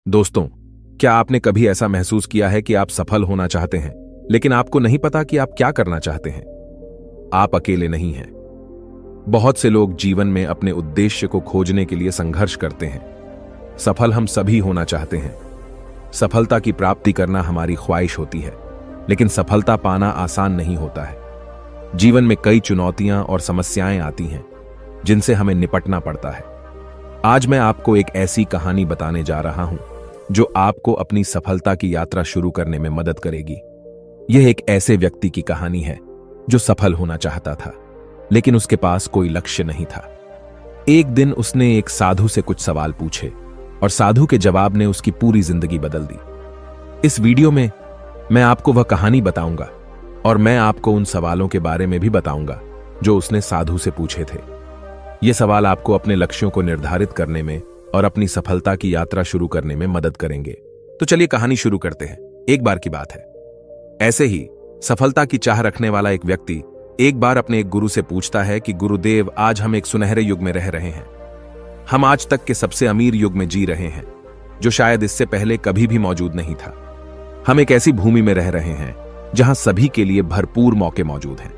दोस्तों, क्या आपने कभी ऐसा महसूस किया है कि आप सफल होना चाहते हैं, लेकिन आपको नहीं पता कि आप क्या करना चाहते हैं? आप अकेले नहीं हैं। बहुत से लोग जीवन में अपने उद्देश्य को खोजने के लिए संघर्ष करते हैं। सफल हम सभी होना चाहते हैं। सफलता की प्राप्ति करना हमारी ख्वाहिश होती है, लेकिन सफलता पाना आसान नहीं होता है। जीवन में कई चुनौतियां और समस्याएं आती हैं, जिनसे हमें निपटना पड़ता है। आज मैं आपको एक ऐसी कहानी बताने जा रहा हूं जो आपको अपनी सफलता की यात्रा शुरू करने में मदद करेगी। यह एक ऐसे व्यक्ति की कहानी है जो सफल होना चाहता था, लेकिन उसके पास कोई लक्ष्य नहीं था। एक दिन उसने एक साधु से कुछ सवाल पूछे और साधु के जवाब ने उसकी पूरी जिंदगी बदल दी। इस वीडियो में मैं आपको वह कहानी बताऊंगा और मैं आपको उन सवालों के बारे में भी बताऊंगा जो उसने साधु से पूछे थे। ये सवाल आपको अपने लक्ष्यों को निर्धारित करने में और अपनी सफलता की यात्रा शुरू करने में मदद करेंगे। तो चलिए कहानी शुरू करते हैं। एक बार की बात है, ऐसे ही सफलता की चाह रखने वाला एक व्यक्ति एक बार अपने एक गुरु से पूछता है कि गुरुदेव, आज हम एक सुनहरे युग में रह रहे हैं। हम आज तक के सबसे अमीर युग में जी रहे हैं, जो शायद इससे पहले कभी भी मौजूद नहीं था। हम एक ऐसी भूमि में रह रहे हैं जहां सभी के लिए भरपूर मौके मौजूद हैं।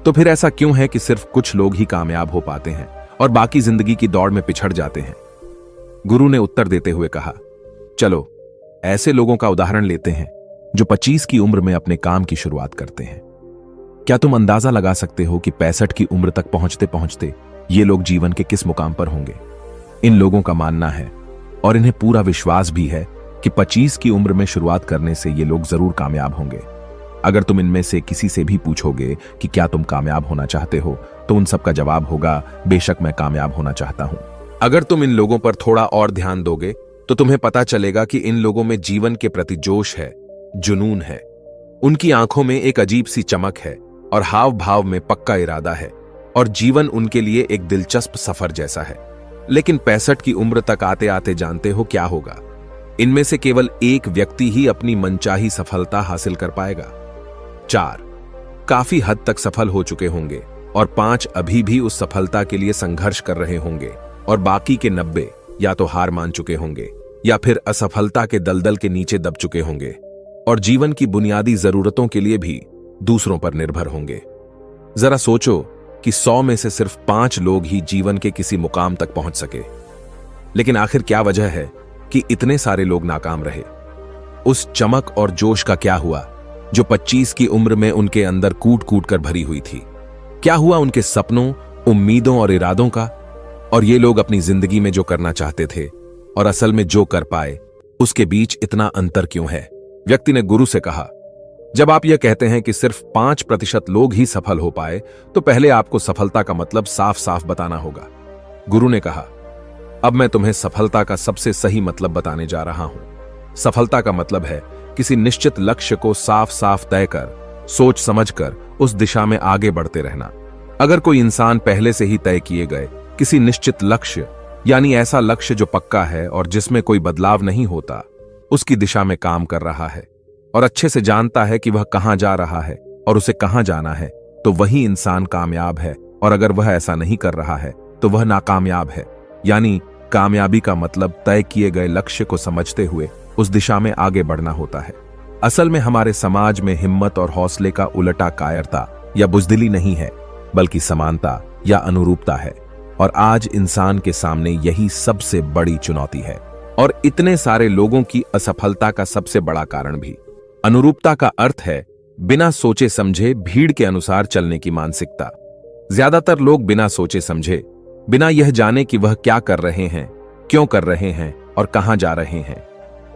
तो फिर ऐसा क्यों है कि सिर्फ कुछ लोग ही कामयाब हो पाते हैं और बाकी जिंदगी की दौड़ में पिछड़ जाते हैं? गुरु ने उत्तर देते हुए कहा, चलो ऐसे लोगों का उदाहरण लेते हैं जो 25 की उम्र में अपने काम की शुरुआत करते हैं। क्या तुम अंदाजा लगा सकते हो कि 65 की उम्र तक पहुंचते पहुंचते ये लोग जीवन के किस मुकाम पर होंगे? इन लोगों का मानना है और इन्हें पूरा विश्वास भी है कि 25 की उम्र में शुरुआत करने से ये लोग जरूर कामयाब होंगे। अगर तुम इनमें से किसी से भी पूछोगे कि क्या तुम कामयाब होना चाहते हो, तो उन सब का जवाब होगा, बेशक मैं कामयाब होना चाहता हूं। अगर तुम इन लोगों पर थोड़ा और ध्यान दोगे तो तुम्हें पता चलेगा कि इन लोगों में जीवन के प्रति जोश है, जुनून है। उनकी आंखों में एक अजीब सी चमक है और हाव भाव में पक्का इरादा है, और जीवन उनके लिए एक दिलचस्प सफर जैसा है। लेकिन 65 की उम्र तक आते आते जानते हो क्या होगा? इनमें से केवल एक व्यक्ति ही अपनी मनचाही सफलता हासिल कर पाएगा। 4 काफी हद तक सफल हो चुके होंगे और 5 अभी भी उस सफलता के लिए संघर्ष कर रहे होंगे, और बाकी के 90 या तो हार मान चुके होंगे या फिर असफलता के दलदल के नीचे दब चुके होंगे और जीवन की बुनियादी जरूरतों के लिए भी दूसरों पर निर्भर होंगे। जरा सोचो कि 100 में से सिर्फ 5 लोग ही जीवन के किसी मुकाम तक पहुंच सके। लेकिन आखिर क्या वजह है कि इतने सारे लोग नाकाम रहे? उस चमक और जोश का क्या हुआ जो 25 की उम्र में उनके अंदर कूट कूट कर भरी हुई थी? क्या हुआ उनके सपनों, उम्मीदों और इरादों का? और ये लोग अपनी जिंदगी में जो करना चाहते थे और असल में जो कर पाए, उसके बीच इतना अंतर क्यों है? व्यक्ति ने गुरु से कहा, जब आप यह कहते हैं कि सिर्फ 5% लोग ही सफल हो पाए, तो पहले आपको सफलता का मतलब साफ साफ बताना होगा। गुरु ने कहा, अब मैं तुम्हें सफलता का सबसे सही मतलब बताने जा रहा हूं। सफलता का मतलब है किसी निश्चित लक्ष्य को साफ साफ तय कर, सोच समझकर उस दिशा में आगे बढ़ते रहना। अगर कोई इंसान पहले से ही तय किए गए किसी निश्चित लक्ष्य, यानी ऐसा लक्ष्य जो पक्का है और जिसमें कोई बदलाव नहीं होता, उसकी दिशा में काम कर रहा है और अच्छे से जानता है कि वह कहां जा रहा है और उसे कहां जाना है, तो वही इंसान कामयाब है। और अगर वह ऐसा नहीं कर रहा है तो वह नाकामयाब है। यानी कामयाबी का मतलब तय किए गए लक्ष्य को समझते हुए उस दिशा में आगे बढ़ना होता है। असल में हमारे समाज में हिम्मत और हौसले का उलटा कायरता या बुजदिली नहीं है, बल्कि समानता या अनुरूपता है। और आज इंसान के सामने यही सबसे बड़ी चुनौती है, और इतने सारे लोगों की असफलता का सबसे बड़ा कारण भी। अनुरूपता का अर्थ है बिना सोचे समझे भीड़ के अनुसार चलने की मानसिकता। ज्यादातर लोग बिना सोचे समझे, बिना यह जाने कि वह क्या कर रहे हैं, क्यों कर रहे हैं और कहां जा रहे हैं,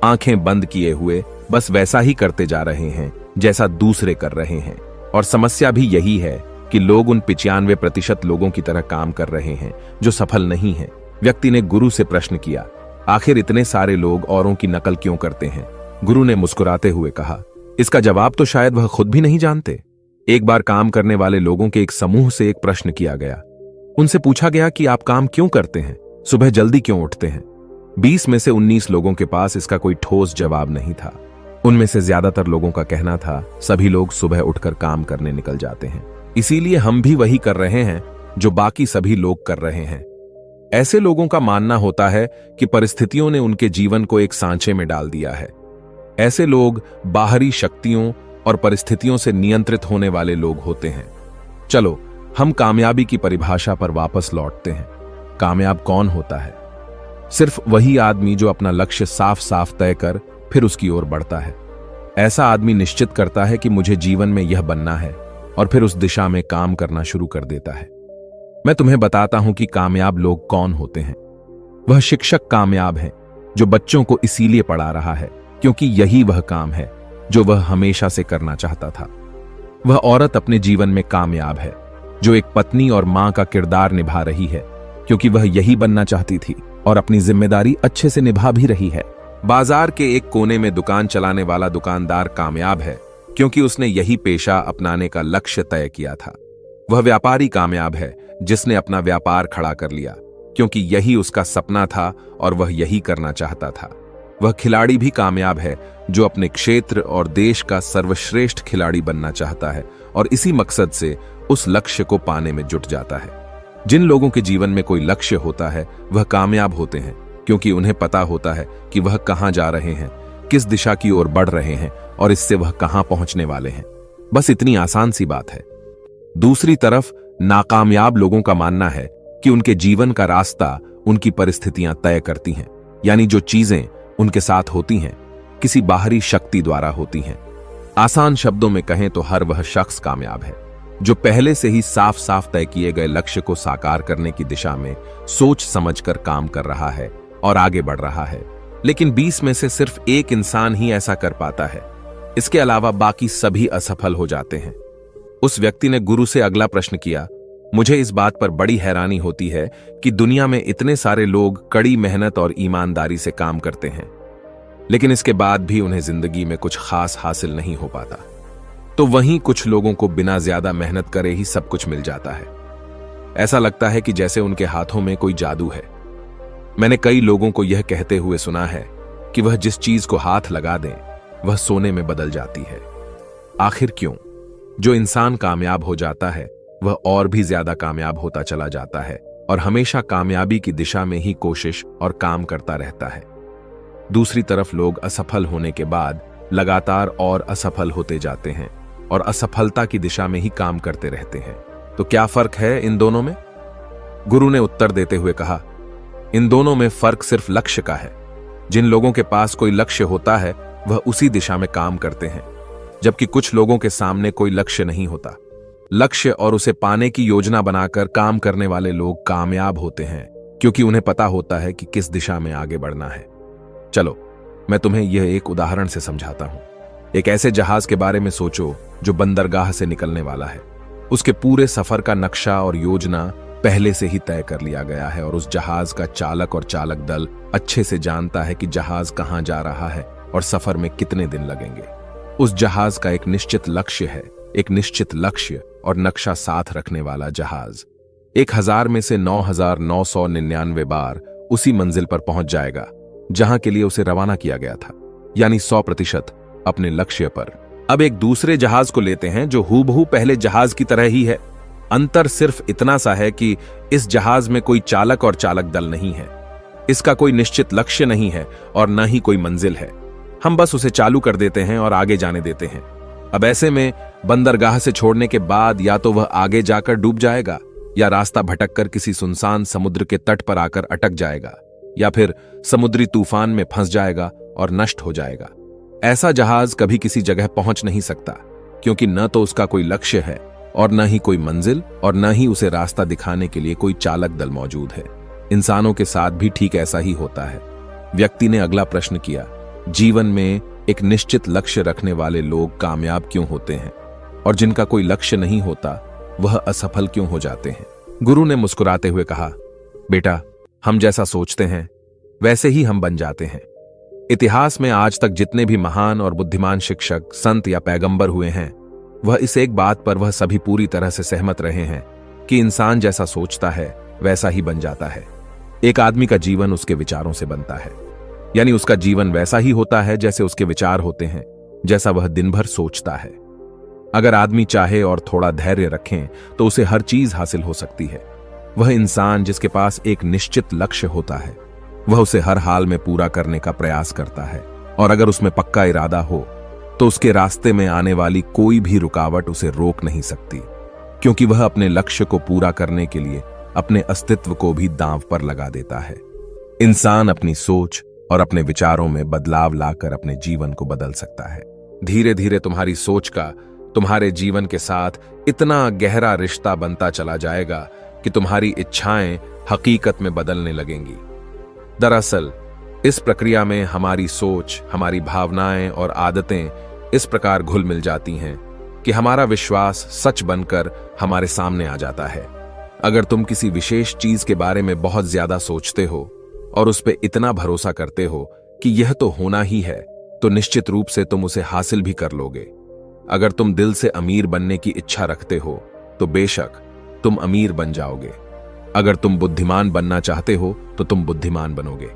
आंखें बंद किए हुए बस वैसा ही करते जा रहे हैं जैसा दूसरे कर रहे हैं। और समस्या भी यही है कि लोग उन 95% लोगों की तरह काम कर रहे हैं जो सफल नहीं हैं। व्यक्ति ने गुरु से प्रश्न किया, आखिर इतने सारे लोग औरों की नकल क्यों करते हैं? गुरु ने मुस्कुराते हुए कहा, इसका जवाब तो शायद वह खुद भी नहीं जानते। एक बार काम करने वाले लोगों के एक समूह से एक प्रश्न किया गया। उनसे पूछा गया कि आप काम क्यों करते हैं, सुबह जल्दी क्यों उठते हैं? 20 में से 19 लोगों के पास इसका कोई ठोस जवाब नहीं था। उनमें से ज्यादातर लोगों का कहना था, सभी लोग सुबह उठकर काम करने निकल जाते हैं, इसीलिए हम भी वही कर रहे हैं जो बाकी सभी लोग कर रहे हैं। ऐसे लोगों का मानना होता है कि परिस्थितियों ने उनके जीवन को एक सांचे में डाल दिया है। ऐसे लोग बाहरी शक्तियों और परिस्थितियों से नियंत्रित होने वाले लोग होते हैं। चलो हम कामयाबी की परिभाषा पर वापस लौटते हैं। कामयाब कौन होता है? सिर्फ वही आदमी जो अपना लक्ष्य साफ साफ तय कर फिर उसकी ओर बढ़ता है। ऐसा आदमी निश्चित करता है कि मुझे जीवन में यह बनना है और फिर उस दिशा में काम करना शुरू कर देता है। मैं तुम्हें बताता हूं कि कामयाब लोग कौन होते हैं। वह शिक्षक कामयाब है जो बच्चों को इसीलिए पढ़ा रहा है क्योंकि यही वह काम है जो वह हमेशा से करना चाहता था। वह औरत अपने जीवन में कामयाब है जो एक पत्नी और मां का किरदार निभा रही है क्योंकि वह यही बनना चाहती थी और अपनी जिम्मेदारी अच्छे से निभा भी रही है। बाजार के एक कोने में दुकान चलाने वाला दुकानदार कामयाब है क्योंकि उसने यही पेशा अपनाने का लक्ष्य तय किया था। वह व्यापारी कामयाब है जिसने अपना व्यापार खड़ा कर लिया क्योंकि यही उसका सपना था और वह यही करना चाहता था। वह खिलाड़ी भी कामयाब है जो अपने क्षेत्र और देश का सर्वश्रेष्ठ खिलाड़ी बनना चाहता है और इसी मकसद से उस लक्ष्य को पाने में जुट जाता है। जिन लोगों के जीवन में कोई लक्ष्य होता है वह कामयाब होते हैं क्योंकि उन्हें पता होता है कि वह कहां जा रहे हैं, किस दिशा की ओर बढ़ रहे हैं और इससे वह कहां पहुंचने वाले हैं। बस इतनी आसान सी बात है। दूसरी तरफ नाकामयाब लोगों का मानना है कि उनके जीवन का रास्ता उनकी परिस्थितियां तय करती हैं, यानी जो चीजें उनके साथ होती हैं किसी बाहरी शक्ति द्वारा होती हैं। आसान शब्दों में कहें तो हर वह शख्स कामयाब है जो पहले से ही साफ साफ तय किए गए लक्ष्य को साकार करने की दिशा में सोच समझकर काम कर रहा है और आगे बढ़ रहा है। लेकिन 20 में से सिर्फ एक इंसान ही ऐसा कर पाता है। इसके अलावा बाकी सभी असफल हो जाते हैं। उस व्यक्ति ने गुरु से अगला प्रश्न किया, मुझे इस बात पर बड़ी हैरानी होती है कि दुनिया में इतने सारे लोग कड़ी मेहनत और ईमानदारी से काम करते हैं, लेकिन इसके बाद भी उन्हें जिंदगी में कुछ खास हासिल नहीं हो पाता। तो वहीं कुछ लोगों को बिना ज्यादा मेहनत करे ही सब कुछ मिल जाता है। ऐसा लगता है कि जैसे उनके हाथों में कोई जादू है। मैंने कई लोगों को यह कहते हुए सुना है कि वह जिस चीज को हाथ लगा दें वह सोने में बदल जाती है। आखिर क्यों? जो इंसान कामयाब हो जाता है वह और भी ज्यादा कामयाब होता चला जाता है और हमेशा कामयाबी की दिशा में ही कोशिश और काम करता रहता है। दूसरी तरफ लोग असफल होने के बाद लगातार और असफल होते जाते हैं और असफलता की दिशा में ही काम करते रहते हैं। तो क्या फर्क है इन दोनों में? गुरु ने उत्तर देते हुए कहा, इन दोनों में फर्क सिर्फ लक्ष्य का है। जिन लोगों के पास कोई लक्ष्य होता है वह उसी दिशा में काम करते हैं, जबकि कुछ लोगों के सामने कोई लक्ष्य नहीं होता। लक्ष्य और उसे पाने की योजना बनाकर काम करने वाले लोग कामयाब होते हैं क्योंकि उन्हें पता होता है कि किस दिशा में आगे बढ़ना है। चलो मैं तुम्हें यह एक उदाहरण से समझाता हूं। एक ऐसे जहाज के बारे में सोचो जो बंदरगाह से निकलने वाला है। उसके पूरे सफर का नक्शा और योजना पहले से ही तय कर लिया गया है और उस जहाज का चालक और चालक दल अच्छे से जानता है कि जहाज कहां जा रहा है और सफर में कितने दिन लगेंगे। उस जहाज का एक निश्चित लक्ष्य है, एक निश्चित लक्ष्य और नक्शा साथ रखने वाला जहाज 1000 में से 9999 बार उसी मंजिल पर पहुंच जाएगा जहां के लिए उसे रवाना किया गया था, यानी 100% अपने लक्ष्य पर। अब एक दूसरे जहाज को लेते हैं जो हूबहू पहले जहाज की तरह ही है। अंतर सिर्फ इतना सा है कि इस जहाज में कोई चालक और चालक दल नहीं है। इसका कोई निश्चित लक्ष्य नहीं है और न ही कोई मंजिल है। हम बस उसे चालू कर देते हैं और आगे जाने देते हैं। अब ऐसे में बंदरगाह से छोड़ने के बाद या तो वह आगे जाकर डूब जाएगा या रास्ता भटककर किसी सुनसान समुद्र के तट पर आकर अटक जाएगा या फिर समुद्री तूफान में फंस जाएगा और नष्ट हो जाएगा। ऐसा जहाज कभी किसी जगह पहुंच नहीं सकता क्योंकि न तो उसका कोई लक्ष्य है और न ही कोई मंजिल और न ही उसे रास्ता दिखाने के लिए कोई चालक दल मौजूद है। इंसानों के साथ भी ठीक ऐसा ही होता है। व्यक्ति ने अगला प्रश्न किया, जीवन में एक निश्चित लक्ष्य रखने वाले लोग कामयाब क्यों होते हैं और जिनका कोई लक्ष्य नहीं होता वह असफल क्यों हो जाते हैं? गुरु ने मुस्कुराते हुए कहा, बेटा, हम जैसा सोचते हैं वैसे ही हम बन जाते हैं। इतिहास में आज तक जितने भी महान और बुद्धिमान शिक्षक, संत या पैगंबर हुए हैं, वह इस एक बात पर वह सभी पूरी तरह से सहमत रहे हैं कि इंसान जैसा सोचता है वैसा ही बन जाता है। एक आदमी का जीवन उसके विचारों से बनता है, यानी उसका जीवन वैसा ही होता है जैसे उसके विचार होते हैं, जैसा वह दिन भर सोचता है। अगर आदमी चाहे और थोड़ा धैर्य रखें तो उसे हर चीज हासिल हो सकती है। वह इंसान जिसके पास एक निश्चित लक्ष्य होता है, वह उसे हर हाल में पूरा करने का प्रयास करता है, और अगर उसमें पक्का इरादा हो तो उसके रास्ते में आने वाली कोई भी रुकावट उसे रोक नहीं सकती, क्योंकि वह अपने लक्ष्य को पूरा करने के लिए अपने अस्तित्व को भी दांव पर लगा देता है। इंसान अपनी सोच और अपने विचारों में बदलाव लाकर अपने जीवन को बदल सकता है। धीरे धीरे तुम्हारी सोच का तुम्हारे जीवन के साथ इतना गहरा रिश्ता बनता चला जाएगा कि तुम्हारी इच्छाएं हकीकत में बदलने लगेंगी। दरअसल इस प्रक्रिया में हमारी सोच, हमारी भावनाएं और आदतें इस प्रकार घुल मिल जाती हैं कि हमारा विश्वास सच बनकर हमारे सामने आ जाता है। अगर तुम किसी विशेष चीज के बारे में बहुत ज्यादा सोचते हो और उस पर इतना भरोसा करते हो कि यह तो होना ही है, तो निश्चित रूप से तुम उसे हासिल भी कर लोगे। अगर तुम दिल से अमीर बनने की इच्छा रखते हो तो बेशक तुम अमीर बन जाओगे। अगर तुम बुद्धिमान बनना चाहते हो तो तुम बुद्धिमान बनोगे।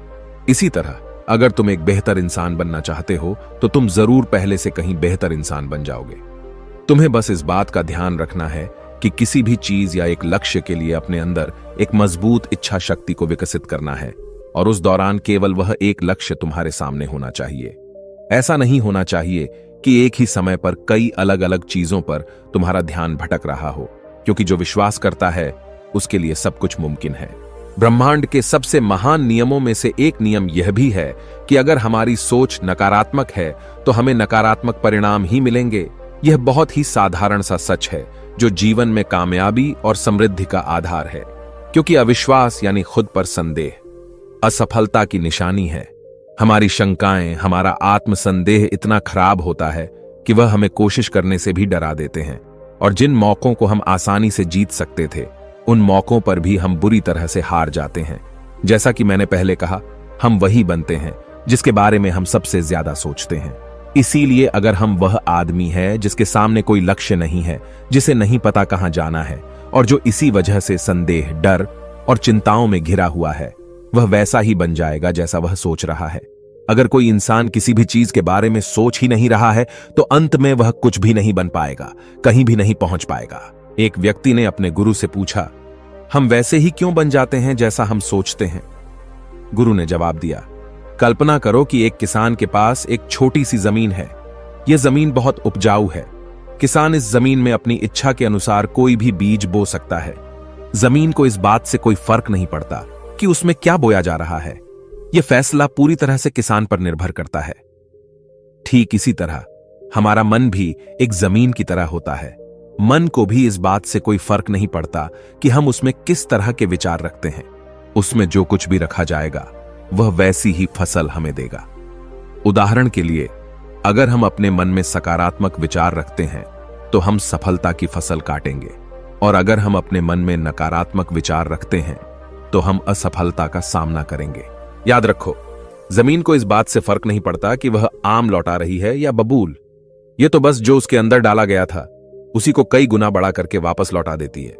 इसी तरह अगर तुम एक बेहतर इंसान बनना चाहते हो तो तुम जरूर पहले से कहीं बेहतर इंसान बन जाओगे। तुम्हें बस इस बात का ध्यान रखना है कि किसी भी चीज या एक लक्ष्य के लिए अपने अंदर एक मजबूत इच्छा शक्ति को विकसित करना है, और उस दौरान केवल वह एक लक्ष्य तुम्हारे सामने होना चाहिए। ऐसा नहीं होना चाहिए कि एक ही समय पर कई अलग अलग चीजों पर तुम्हारा ध्यान भटक रहा हो, क्योंकि जो विश्वास करता है उसके लिए सब कुछ मुमकिन है। ब्रह्मांड के सबसे महान नियमों में से एक नियम यह भी है कि अगर हमारी सोच नकारात्मक है तो हमें नकारात्मक परिणाम ही मिलेंगे। यह बहुत ही साधारण सा सच है जो जीवन में कामयाबी और समृद्धि का आधार है, क्योंकि अविश्वास यानी खुद पर संदेह असफलता की निशानी है। हमारी शंकाएं, हमारा आत्मसंदेह इतना खराब होता है कि वह हमें कोशिश करने से भी डरा देते हैं, और जिन मौकों को हम आसानी से जीत सकते थे उन मौकों पर भी हम बुरी तरह से हार जाते हैं। जैसा कि मैंने पहले कहा, हम वही बनते हैं जिसके बारे में हम सबसे ज्यादा सोचते हैं। इसीलिए अगर हम वह आदमी है जिसके सामने कोई लक्ष्य नहीं है, जिसे नहीं पता कहां जाना है, और जो इसी वजह से संदेह, डर और चिंताओं में घिरा हुआ है, वह वैसा ही बन जाएगा जैसा वह सोच रहा है। अगर कोई इंसान किसी भी चीज के बारे में सोच ही नहीं रहा है तो अंत में वह कुछ भी नहीं बन पाएगा, कहीं भी नहीं पहुंच पाएगा। एक व्यक्ति ने अपने गुरु से पूछा, हम वैसे ही क्यों बन जाते हैं जैसा हम सोचते हैं? गुरु ने जवाब दिया, कल्पना करो कि एक किसान के पास एक छोटी सी जमीन है। यह जमीन बहुत उपजाऊ है। किसान इस जमीन में अपनी इच्छा के अनुसार कोई भी बीज बो सकता है। जमीन को इस बात से कोई फर्क नहीं पड़ता कि उसमें क्या बोया जा रहा है। यह फैसला पूरी तरह से किसान पर निर्भर करता है। ठीक इसी तरह हमारा मन भी एक जमीन की तरह होता है। मन को भी इस बात से कोई फर्क नहीं पड़ता कि हम उसमें किस तरह के विचार रखते हैं। उसमें जो कुछ भी रखा जाएगा वह वैसी ही फसल हमें देगा। उदाहरण के लिए, अगर हम अपने मन में सकारात्मक विचार रखते हैं तो हम सफलता की फसल काटेंगे, और अगर हम अपने मन में नकारात्मक विचार रखते हैं तो हम असफलता का सामना करेंगे। याद रखो, जमीन को इस बात से फर्क नहीं पड़ता कि वह आम लौटा रही है या बबूल। यह तो बस जो उसके अंदर डाला गया था उसी को कई गुना बड़ा करके वापस लौटा देती है।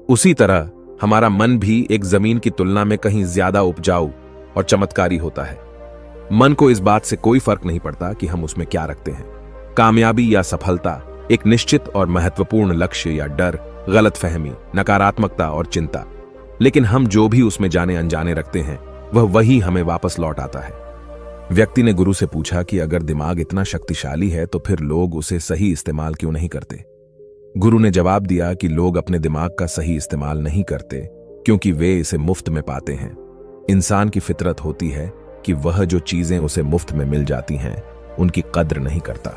उसी तरह हमारा मन भी एक जमीन की तुलना में कहीं ज्यादा उपजाऊ और चमत्कारी होता है। मन को इस बात से कोई फर्क नहीं पड़ता कि हम उसमें क्या रखते हैं, कामयाबी या सफलता, एक निश्चित और महत्वपूर्ण लक्ष्य या डर, गलतफहमी, नकारात्मकता और चिंता। लेकिन हम जो भी उसमें जाने अनजाने रखते हैं वह वही हमें वापस लौट आता है। व्यक्ति ने गुरु से पूछा कि अगर दिमाग इतना शक्तिशाली है तो फिर लोग उसे सही इस्तेमाल क्यों नहीं करते? गुरु ने जवाब दिया कि लोग अपने दिमाग का सही इस्तेमाल नहीं करते क्योंकि वे इसे मुफ्त में पाते हैं। इंसान की फितरत होती है कि वह जो चीजें उसे मुफ्त में मिल जाती हैं उनकी कद्र नहीं करता।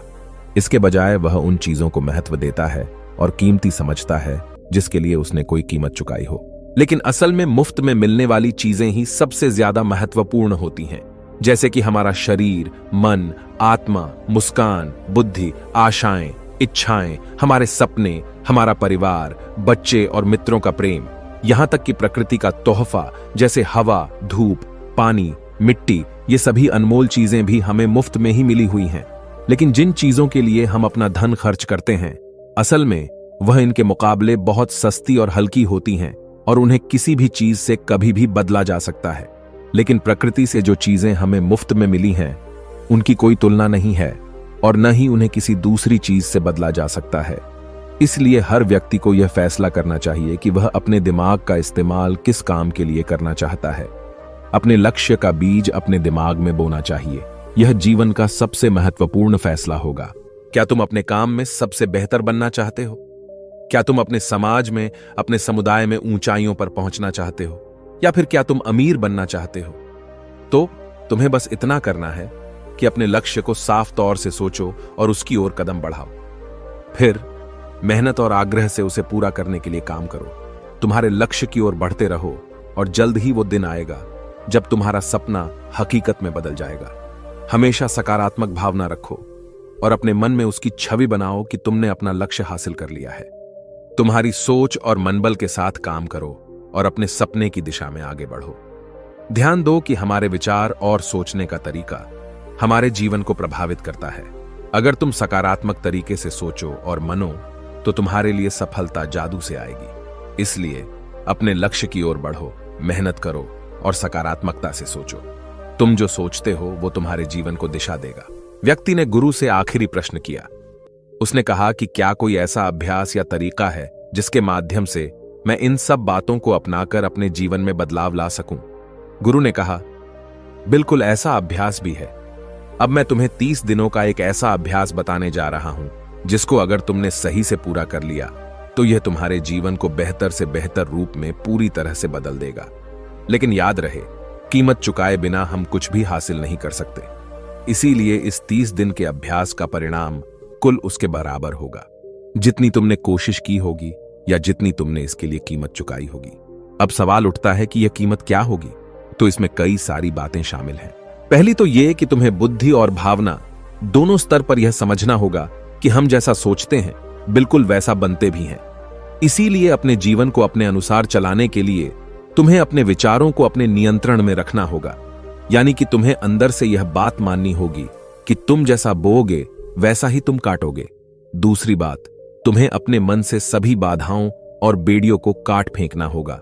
इसके बजाय वह उन चीजों को महत्व देता है और कीमती समझता है जिसके लिए उसने कोई कीमत चुकाई हो। लेकिन असल में मुफ्त में मिलने वाली चीजें ही सबसे ज्यादा महत्वपूर्ण होती हैं, जैसे कि हमारा शरीर, मन, आत्मा, मुस्कान, बुद्धि, आशाएं, इच्छाएं, हमारे सपने, हमारा परिवार, बच्चे और मित्रों का प्रेम, यहां तक कि प्रकृति का तोहफा जैसे हवा, धूप, पानी, मिट्टी, ये सभी अनमोल चीजें भी हमें मुफ्त में ही मिली हुई हैं। लेकिन जिन चीजों के लिए हम अपना धन खर्च करते हैं, असल में वह इनके मुकाबले बहुत सस्ती और हल्की होती हैं और उन्हें किसी भी चीज से कभी भी बदला जा सकता है। लेकिन प्रकृति से जो चीजें हमें मुफ्त में मिली हैं उनकी कोई तुलना नहीं है और न ही उन्हें किसी दूसरी चीज से बदला जा सकता है। इसलिए हर व्यक्ति को यह फैसला करना चाहिए कि वह अपने दिमाग का इस्तेमाल किस काम के लिए करना चाहता है। अपने लक्ष्य का बीज अपने दिमाग में बोना चाहिए। यह जीवन का सबसे महत्वपूर्ण फैसला होगा। क्या तुम अपने काम में सबसे बेहतर बनना चाहते हो? क्या तुम अपने समाज में, अपने समुदाय में ऊंचाइयों पर पहुंचना चाहते हो? या फिर क्या तुम अमीर बनना चाहते हो? तो तुम्हें बस इतना करना है कि अपने लक्ष्य को साफ तौर से सोचो और उसकी ओर कदम बढ़ाओ। फिर मेहनत और आग्रह से उसे पूरा करने के लिए काम करो। तुम्हारे लक्ष्य की ओर बढ़ते रहो और जल्द ही वो दिन आएगा जब तुम्हारा सपना हकीकत में बदल जाएगा। हमेशा सकारात्मक भावना रखो और अपने मन में उसकी छवि बनाओ कि तुमने अपना लक्ष्य हासिल कर लिया है। तुम्हारी सोच और मनबल के साथ काम करो और अपने सपने की दिशा में आगे बढ़ो। ध्यान दो कि हमारे विचार और सोचने का तरीका हमारे जीवन को प्रभावित करता है। अगर तुम सकारात्मक तरीके से सोचो और मनो तो तुम्हारे लिए सफलता जादू से आएगी। इसलिए अपने लक्ष्य की ओर बढ़ो, मेहनत करो और सकारात्मकता से सोचो। तुम जो सोचते हो वो तुम्हारे जीवन को दिशा देगा। व्यक्ति ने गुरु से आखिरी प्रश्न किया। उसने कहा कि क्या कोई ऐसा अभ्यास या तरीका है जिसके माध्यम से मैं इन सब बातों को अपनाकर अपने जीवन में बदलाव ला सकूं? गुरु ने कहा, बिल्कुल ऐसा अभ्यास भी है। अब मैं तुम्हें 30 दिनों का एक ऐसा अभ्यास बताने जा रहा हूं जिसको अगर तुमने सही से पूरा कर लिया तो यह तुम्हारे जीवन को बेहतर से बेहतर रूप में पूरी तरह से बदल देगा। लेकिन याद रहे, कीमत चुकाए बिना हम कुछ भी हासिल नहीं कर सकते। इसीलिए इस 30 दिन के अभ्यास का परिणाम कुल उसके बराबर होगा जितनी तुमने कोशिश की होगी या जितनी तुमने इसके लिए कीमत चुकाई होगी। अब सवाल उठता है कि यह कीमत क्या होगी? तो इसमें कई सारी बातें शामिल हैं। पहली तो यह कि तुम्हें बुद्धि और भावना दोनों स्तर पर यह समझना होगा कि हम जैसा सोचते हैं बिल्कुल वैसा बनते भी हैं। इसीलिए अपने जीवन को अपने अनुसार चलाने के लिए तुम्हें अपने विचारों को अपने नियंत्रण में रखना होगा। यानी कि तुम्हें अंदर से यह बात माननी होगी कि तुम जैसा बोओगे वैसा ही तुम काटोगे। दूसरी बात, तुम्हें अपने मन से सभी बाधाओं और बेड़ियों को काट फेंकना होगा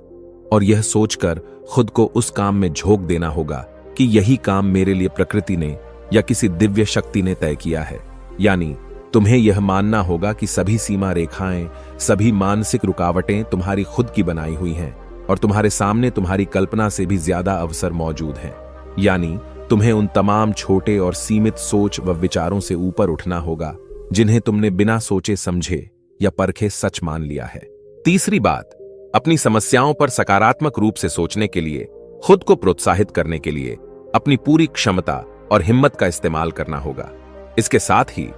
और यह सोचकर खुद को उस काम में झोंक देना होगा कि यही काम मेरे लिए प्रकृति ने या किसी दिव्य शक्ति ने तय किया है। यानी तुम्हें यह मानना होगा कि सभी सीमा रेखाएं, सभी मानसिक रुकावटें तुम्हारी खुद की बनाई हुई हैं और तुम्हारे सामने तुम्हारी कल्पना से भी ज्यादा अवसर मौजूद हैं। यानी तुम्हें उन तमाम छोटे और सीमित सोच व विचारों से ऊपर उठना होगा जिन्हें तुमने बिना सोचे समझे या परखे सच मान लिया है। तीसरी बात, अपनी समस्याओं पर सकारात्मक रूप से सोचने के लिए, खुद को प्रोत्साहित करने के लिए अपनी पूरी क्षमता और हिम्मत का इस्तेमाल करना होगा। इसके साथ ही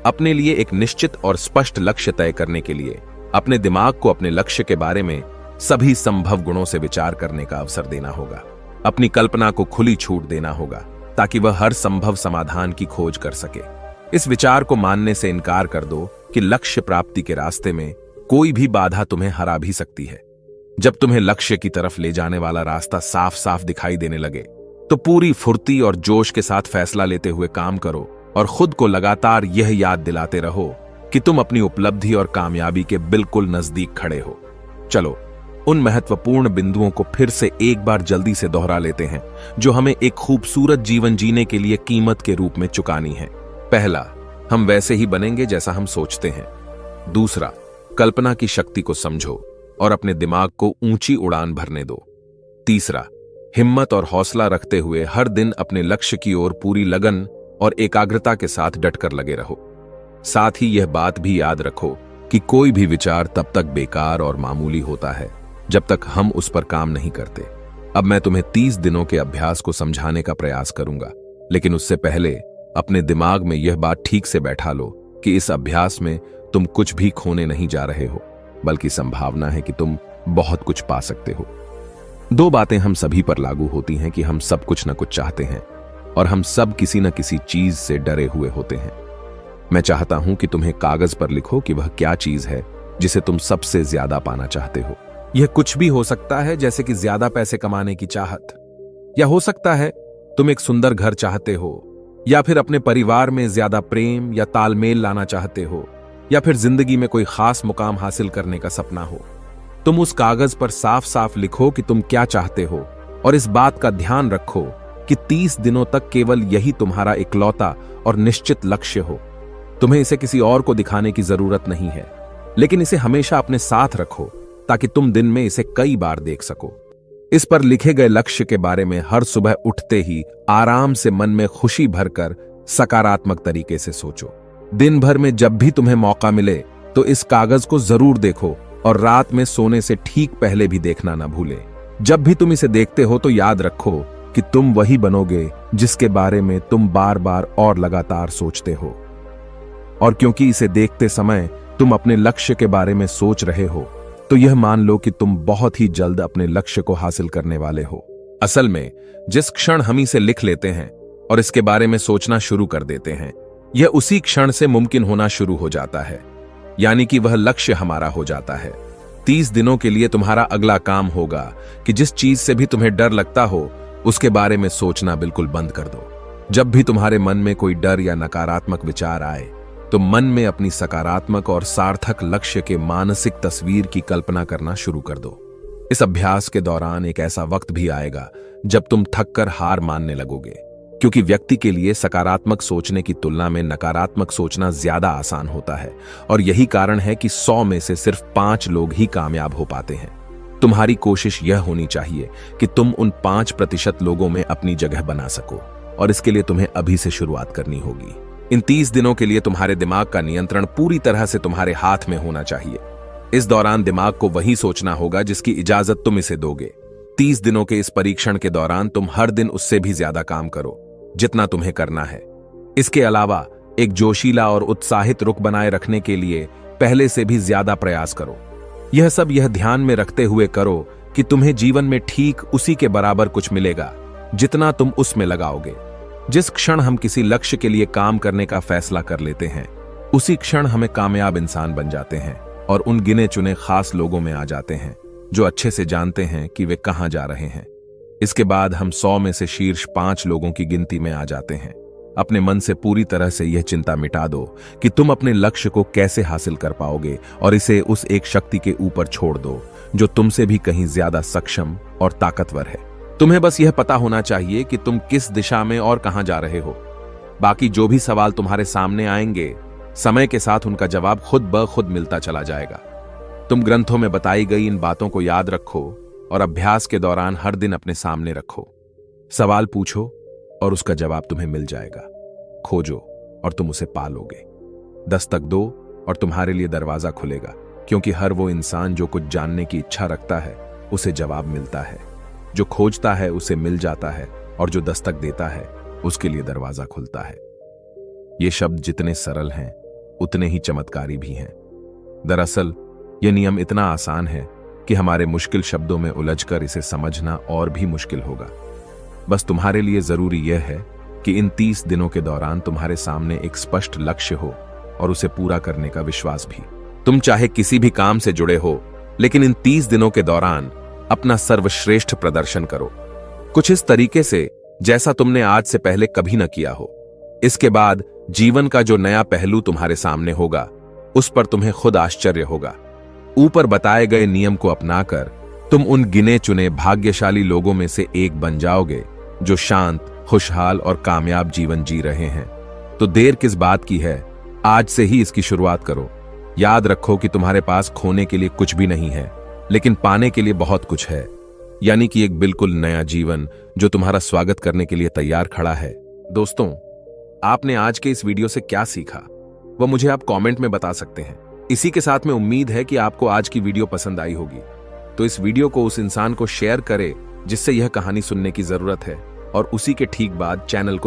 अपने लिए एक निश्चित और स्पष्ट लक्ष्य तय करने के लिए अपने दिमाग को अपने लक्ष्य के बारे में सभी संभव गुणों से विचार करने का अवसर देना होगा। अपनी कल्पना को खुली छूट देना होगा ताकि वह हर संभव समाधान की खोज कर सके। इस विचार को मानने से इनकार कर दो कि लक्ष्य प्राप्ति के रास्ते में कोई भी बाधा तुम्हें हरा भी सकती है। जब तुम्हें लक्ष्य की तरफ ले जाने वाला रास्ता साफ साफ दिखाई देने लगे तो पूरी फुर्ती और जोश के साथ फैसला लेते हुए काम करो और खुद को लगातार यह याद दिलाते रहो कि तुम अपनी उपलब्धि और कामयाबी के बिल्कुल नजदीक खड़े हो। चलो उन महत्वपूर्ण बिंदुओं को फिर से एक बार जल्दी से दोहरा लेते हैं जो हमें एक खूबसूरत जीवन जीने के लिए कीमत के रूप में चुकानी है। पहला, हम वैसे ही बनेंगे जैसा हम सोचते हैं। दूसरा, कल्पना की शक्ति को समझो और अपने दिमाग को ऊंची उड़ान भरने दो। तीसरा, हिम्मत और हौसला रखते हुए हर दिन अपने लक्ष्य की ओर पूरी लगन और एकाग्रता के साथ डटकर लगे रहो। साथ ही यह बात भी याद रखो कि कोई भी विचार तब तक बेकार और मामूली होता है जब तक हम उस पर काम नहीं करते। अब मैं तुम्हें 30 दिनों के अभ्यास को समझाने का प्रयास करूंगा, लेकिन उससे पहले अपने दिमाग में यह बात ठीक से बैठा लो कि इस अभ्यास में तुम कुछ भी खोने नहीं जा रहे हो, बल्कि संभावना है कि तुम बहुत कुछ पा सकते हो। 2 बातें हम सभी पर लागू होती हैं कि हम सब कुछ न कुछ चाहते हैं और हम सब किसी न किसी चीज से डरे हुए होते हैं। मैं चाहता हूं कि तुम्हें कागज पर लिखो कि वह क्या चीज है जिसे तुम सबसे ज्यादा पाना चाहते हो। यह कुछ भी हो सकता है, जैसे कि ज्यादा पैसे कमाने की चाहत, या हो सकता है तुम एक सुंदर घर चाहते हो, या फिर अपने परिवार में ज्यादा प्रेम या तालमेल लाना चाहते हो, या फिर जिंदगी में कोई खास मुकाम हासिल करने का सपना हो। तुम उस कागज पर साफ साफ लिखो कि तुम क्या चाहते हो और इस बात का ध्यान रखो कि 30 दिनों तक केवल यही तुम्हारा इकलौता और निश्चित लक्ष्य हो। तुम्हें इसे किसी और को दिखाने की जरूरत नहीं है। लेकिन इसे हमेशा अपने साथ रखो ताकि तुम दिन में इसे कई बार देख सको। इस पर लिखे गए लक्ष्य के बारे में हर सुबह उठते ही आराम से मन में खुशी भरकर सकारात्मक तरीके से सोचो। दिन भर में जब भी तुम्हें मौका मिले तो इस कागज को जरूर देखो और रात में सोने से ठीक पहले भी देखना ना भूले। जब भी तुम इसे देखते हो तो याद रखो कि तुम वही बनोगे जिसके बारे में तुम बार बार और लगातार सोचते हो। और क्योंकि इसे देखते समय तुम अपने लक्ष्य के बारे में सोच रहे हो तो यह मान लो कि तुम बहुत ही जल्द अपने लक्ष्य को हासिल करने वाले हो। असल में जिस क्षण हम इसे लिख लेते हैं और इसके बारे में सोचना शुरू कर देते हैं, यह उसी क्षण से मुमकिन होना शुरू हो जाता है, यानी कि वह लक्ष्य हमारा हो जाता है। 30 दिनों के लिए तुम्हारा अगला काम होगा कि जिस चीज से भी तुम्हें डर लगता हो उसके बारे में सोचना बिल्कुल बंद कर दो। जब भी तुम्हारे मन में कोई डर या नकारात्मक विचार आए तो मन में अपनी सकारात्मक और सार्थक लक्ष्य के मानसिक तस्वीर की कल्पना करना शुरू कर दो। इस अभ्यास के दौरान एक ऐसा वक्त भी आएगा जब तुम थककर हार मानने लगोगे, क्योंकि व्यक्ति के लिए सकारात्मक सोचने की तुलना में नकारात्मक सोचना ज्यादा आसान होता है और यही कारण है कि 100 में से सिर्फ 5 लोग ही कामयाब हो पाते हैं। तुम्हारी कोशिश यह होनी चाहिए कि तुम उन 5% लोगों में अपनी जगह बना सको और इसके लिए तुम्हें अभी से शुरुआत करनी होगी। इन 30 दिनों के लिए तुम्हारे दिमाग का नियंत्रण पूरी तरह से तुम्हारे हाथ में होना चाहिए। इस दौरान दिमाग को वही सोचना होगा जिसकी इजाजत तुम इसे दोगे। 30 दिनों के इस परीक्षण के दौरान तुम हर दिन उससे भी ज्यादा काम करो जितना तुम्हें करना है। इसके अलावा एक जोशीला और उत्साहित रुख बनाए रखने के लिए पहले से भी ज्यादा प्रयास करो। यह सब यह ध्यान में रखते हुए करो कि तुम्हें जीवन में ठीक उसी के बराबर कुछ मिलेगा जितना तुम उसमें लगाओगे। जिस क्षण हम किसी लक्ष्य के लिए काम करने का फैसला कर लेते हैं उसी क्षण हमें कामयाब इंसान बन जाते हैं और उन गिने चुने खास लोगों में आ जाते हैं जो अच्छे से जानते हैं कि वे कहां जा रहे हैं। इसके बाद हम 100 में से शीर्ष 5 लोगों की गिनती में आ जाते हैं। अपने मन से पूरी तरह से यह चिंता मिटा दो कि तुम अपने लक्ष्य को कैसे हासिल कर पाओगे और इसे उस एक शक्ति के ऊपर छोड़ दो जो तुमसे भी कहीं ज्यादा सक्षम और ताकतवर है। तुम्हें बस यह पता होना चाहिए कि तुम किस दिशा में और कहां जा रहे हो। बाकी जो भी सवाल तुम्हारे सामने आएंगे, समय के साथ उनका जवाब खुद ब खुद मिलता चला जाएगा। तुम ग्रंथों में बताई गई इन बातों को याद रखो और अभ्यास के दौरान हर दिन अपने सामने रखो। सवाल पूछो और उसका जवाब तुम्हें मिल जाएगा। खोजो और तुम उसे पालोगे। दस्तक दो और तुम्हारे लिए दरवाजा खुलेगा, क्योंकि हर वो इंसान जो कुछ जानने की इच्छा रखता है उसे जवाब मिलता है। जो खोजता है उसे मिल जाता है और जो दस्तक देता है उसके लिए दरवाजा खुलता है। ये शब्द जितने सरल हैं उतने ही चमत्कारी भी हैं। दरअसल यह नियम इतना आसान है कि हमारे मुश्किल शब्दों में उलझकर इसे समझना और भी मुश्किल होगा। बस तुम्हारे लिए जरूरी यह है कि इन 30 दिनों के दौरान तुम्हारे सामने एक स्पष्ट लक्ष्य हो और उसे पूरा करने का विश्वास भी। तुम चाहे किसी भी काम से जुड़े हो, लेकिन इन 30 दिनों के दौरान अपना सर्वश्रेष्ठ प्रदर्शन करो, कुछ इस तरीके से जैसा तुमने आज से पहले कभी न किया हो। इसके बाद जीवन का जो नया पहलू तुम्हारे सामने होगा उस पर तुम्हें खुद आश्चर्य होगा। ऊपर बताए गए नियम को अपनाकर तुम उन गिने चुने भाग्यशाली लोगों में से एक बन जाओगे जो शांत, खुशहाल और कामयाब जीवन जी रहे हैं। तो देर किस बात की है, आज से ही इसकी शुरुआत करो। याद रखो कि तुम्हारे पास खोने के लिए कुछ भी नहीं है, लेकिन पाने के लिए बहुत कुछ है, यानी कि एक बिल्कुल नया जीवन जो तुम्हारा स्वागत करने के लिए तैयार खड़ा है। दोस्तों, आपने आज के इस वीडियो से क्या सीखा वह मुझे आप कमेंट में बता सकते हैं। इसी के साथ में उम्मीद है कि आपको आज की वीडियो पसंद आई होगी, तो इस वीडियो को उस इंसान को शेयर करें जिससे यह कहानी सुनने की जरूरत है और उसी के ठीक बाद चैनल को